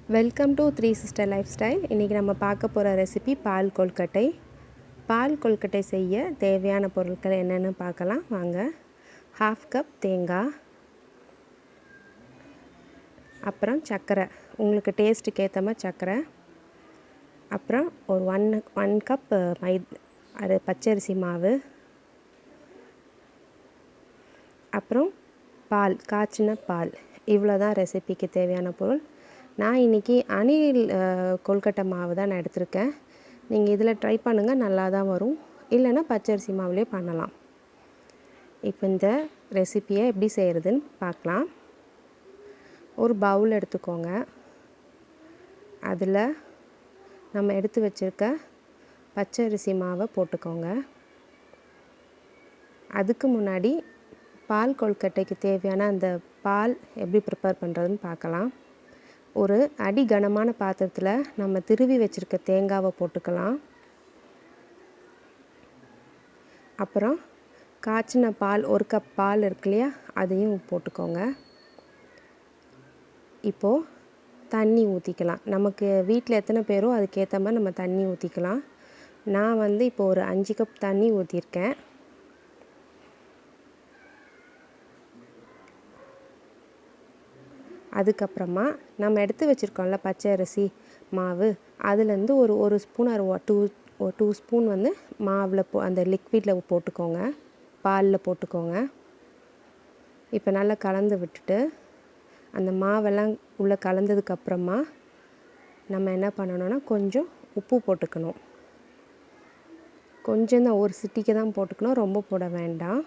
Welcome to three sister life style. இன்றைக்கி நம்ம பார்க்க போகிற ரெசிபி பால் கொல்கட்டை. பால் கொல்கட்டை செய்ய தேவையான பொருட்கள் என்னென்னு பார்க்கலாம் வாங்க. 1/2 கப் தேங்காய், அப்புறம் சர்க்கரை, உங்களுக்கு டேஸ்ட்டுக்கு ஏற்ற மாதிரி சர்க்கரை, அப்புறம் ஒரு ஒன் கப் அது பச்சரிசி மாவு, அப்புறம் பால், காய்ச்சின பால். இவ்வளோ தான் ரெசிபிக்கு தேவையான பொருள். நான் இன்றைக்கி அணில் கொல்கட்டை மாவு தான் நான் எடுத்திருக்கேன். நீங்கள் இதில் ட்ரை பண்ணுங்கள், நல்லா தான் வரும். இல்லைன்னா பச்சரிசி மாவுலேயே பண்ணலாம். இப்போ இந்த ரெசிப்பியை எப்படி செய்கிறதுன்னு பார்க்கலாம். ஒரு பவுல் எடுத்துக்கோங்க. அதில் நம்ம எடுத்து வச்சுருக்க பச்சரிசி மாவை போட்டுக்கோங்க. அதுக்கு முன்னாடி பால் கொல்கட்டைக்கு தேவையான அந்த பால் எப்படி ப்ரிப்பேர் பண்ணுறதுன்னு பார்க்கலாம். ஒரு அடி கனமான பாத்திரத்தில் நம்ம திருவி வச்சுருக்க தேங்காவை போட்டுக்கலாம். அப்புறம் காய்ச்சின பால், ஒரு கப் பால் இருக்கு இல்லையா, அதையும் போட்டுக்கோங்க. இப்போது தண்ணி ஊற்றிக்கலாம். நமக்கு வீட்டில் எத்தனை பேரோ அதுக்கேற்ற மாதிரி நம்ம தண்ணி ஊற்றிக்கலாம். நான் இப்போ ஒரு 5 கப் தண்ணி ஊற்றிருக்கேன். அதுக்கப்புறமா நம்ம எடுத்து வச்சுருக்கோம்ல பச்சை அரிசி மாவு, அதுலேருந்து ஒரு ஸ்பூன் டூ ஸ்பூன் மாவில் அந்த லிக்விடில் போட்டுக்கோங்க, பாலில் போட்டுக்கோங்க. இப்போ நல்லா கலந்து விட்டுட்டு அந்த மாவெல்லாம் உள்ளே கலந்ததுக்கப்புறமா நம்ம என்ன பண்ணணும்னா கொஞ்சம் உப்பு போட்டுக்கணும். கொஞ்சம் தான், ஒரு சிட்டிக்கு தான் போட்டுக்கணும், ரொம்ப போட வேண்டாம்.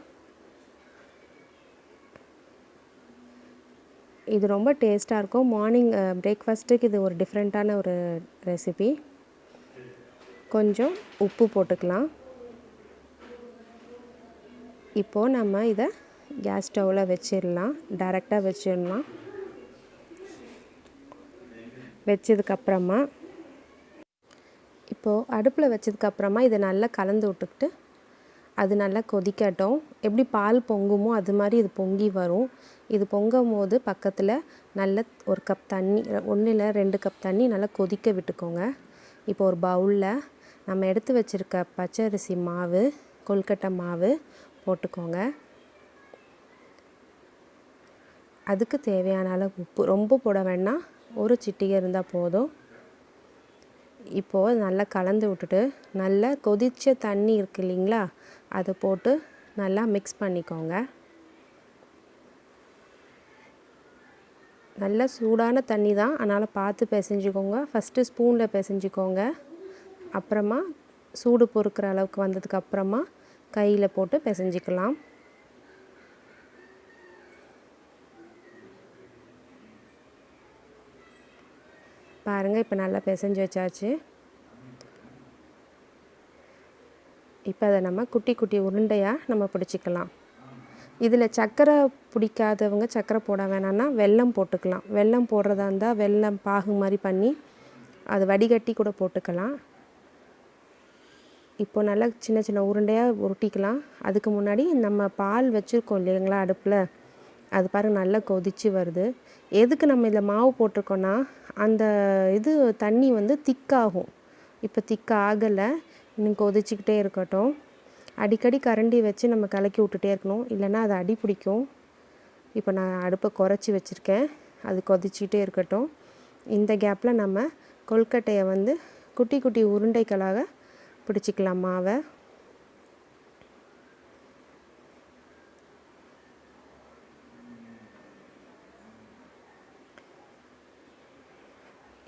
இது ரொம்ப டேஸ்ட்டாக இருக்கும். மார்னிங் பிரேக்ஃபாஸ்ட்டுக்கு இது ஒரு டிஃப்ரெண்ட்டான ஒரு ரெசிபி. கொஞ்சம் உப்பு போட்டுக்கலாம். இப்போது நம்ம இதை கேஸ் ஸ்டவ்வில் வச்சிடலாம், டைரெக்டாக வச்சிடலாம். வச்சதுக்கப்புறமா இப்போது அடுப்பில் வச்சதுக்கப்புறமா இதை நல்லா கலந்து விட்டுக்கிட்டு அது நல்லா கொதிக்கட்டும். எப்படி பால் பொங்குமோ அது மாதிரி இது பொங்கி வரும். இது பொங்கும் போது பக்கத்தில் நல்ல ஒரு கப் தண்ணி, 1 இல்லை 2 கப் தண்ணி நல்லா கொதிக்க விட்டுக்கோங்க. இப்போ ஒரு பவுலில் நம்ம எடுத்து வச்சுருக்க பச்சரிசி மாவு, கொல்கட்டை மாவு போட்டுக்கோங்க. அதுக்கு தேவையான அளவு உப்பு, ரொம்ப போட வேண்டாம், ஒரு சிட்டிகை இருந்தால் போதும். இப்போது நல்லா கலந்து விட்டுட்டு நல்லா கொதித்த தண்ணி இருக்குது இல்லைங்களா, அதை போட்டு நல்லா மிக்ஸ் பண்ணிக்கோங்க. நல்லா சூடான தண்ணி தான், அதனால் பார்த்து பிசைஞ்சிக்கோங்க. ஃபஸ்ட்டு ஸ்பூனில் பிசைஞ்சிக்கோங்க. அப்புறமா சூடு பொறுக்கிற அளவுக்கு வந்ததுக்கப்புறமா கையில் போட்டு பிசைஞ்சிக்கலாம். பாருங்கள், இப்போ நல்லா பிசைஞ்சு வச்சாச்சு. இப்போ அதை நம்ம குட்டி குட்டி உருண்டையாக நம்ம பிடிச்சிக்கலாம். இதில் சர்க்கரை பிடிக்காதவங்க சர்க்கரை போட வேணான்னா வெல்லம் போட்டுக்கலாம். வெல்லம் போடுறதா இருந்தால் வெல்லம் பாகு மாதிரி பண்ணி அது வடிகட்டி கூட போட்டுக்கலாம். இப்போது நல்லா சின்ன சின்ன உருண்டையாக உருட்டிக்கலாம். அதுக்கு முன்னாடி நம்ம பால் வச்சுருக்கோம் இல்லைங்களா அடுப்பில், அது பாருங்கள் நல்லா கொதித்து வருது. எதுக்கு நம்ம இதில் மாவு போட்டிருக்கோன்னா அந்த இது தண்ணி திக்காகும். இப்போ திக்காகலை, இன்னும் கொதிச்சிக்கிட்டே இருக்கட்டும். அடிக்கடி கரண்டி வச்சு நம்ம கலக்கி விட்டுட்டே இருக்கணும், இல்லைன்னா அது அடி பிடிக்கும். இப்போ நான் அடுப்பை குறைச்சி வச்சுருக்கேன், அது கொதிச்சிக்கிட்டே இருக்கட்டும். இந்த கேப்பில் நம்ம கொல்கட்டையை குட்டி குட்டி உருண்டைகளாக பிடிச்சிக்கலாம் மாவை.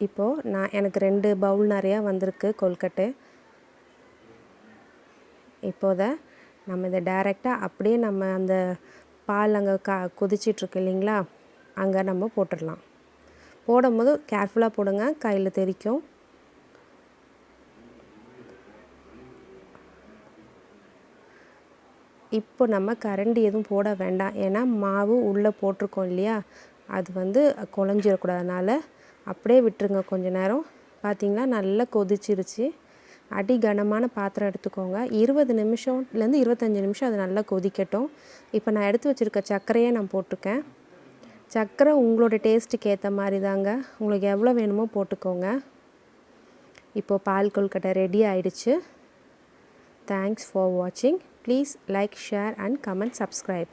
இப்போது எனக்கு 2 பவுல் நிறையா வந்திருக்கு கொல்கட்டை. இப்போதை நம்ம இதை டைரெக்டாக அப்படியே நம்ம அந்த பால் அங்கே கொதிச்சிட்ருக்கு இல்லைங்களா, அங்கே நம்ம போட்டுடலாம். போடும்போது கேர்ஃபுல்லாக போடுங்க, கையில் தெறிக்கும். இப்போ நம்ம கரண்டி எதுவும் போட வேண்டாம், ஏன்னா மாவு உள்ளே போட்டிருக்கோம் இல்லையா, அது குழஞ்சிடக்கூடாதனால அப்படியே விட்டுருங்க கொஞ்ச நேரம். பார்த்திங்களா நல்லா கொதிச்சிருச்சு. அடி கனமான பாத்திரம் எடுத்துக்கோங்க. 20 நிமிஷம்லேருந்து 25 நிமிஷம் அது நல்லா கொதிக்கட்டும். இப்போ நான் எடுத்து வச்சுருக்க சர்க்கரையை நான் போட்டிருக்கேன். சர்க்கரை உங்களோட டேஸ்ட்டுக்கு ஏற்ற மாதிரி தாங்க, உங்களுக்கு எவ்வளோ வேணுமோ போட்டுக்கோங்க. இப்போது பால் கொழுக்கட்டை ரெடி ஆயிடுச்சு. தேங்க்ஸ் ஃபார் வாட்சிங். Please like, share and comment, subscribe.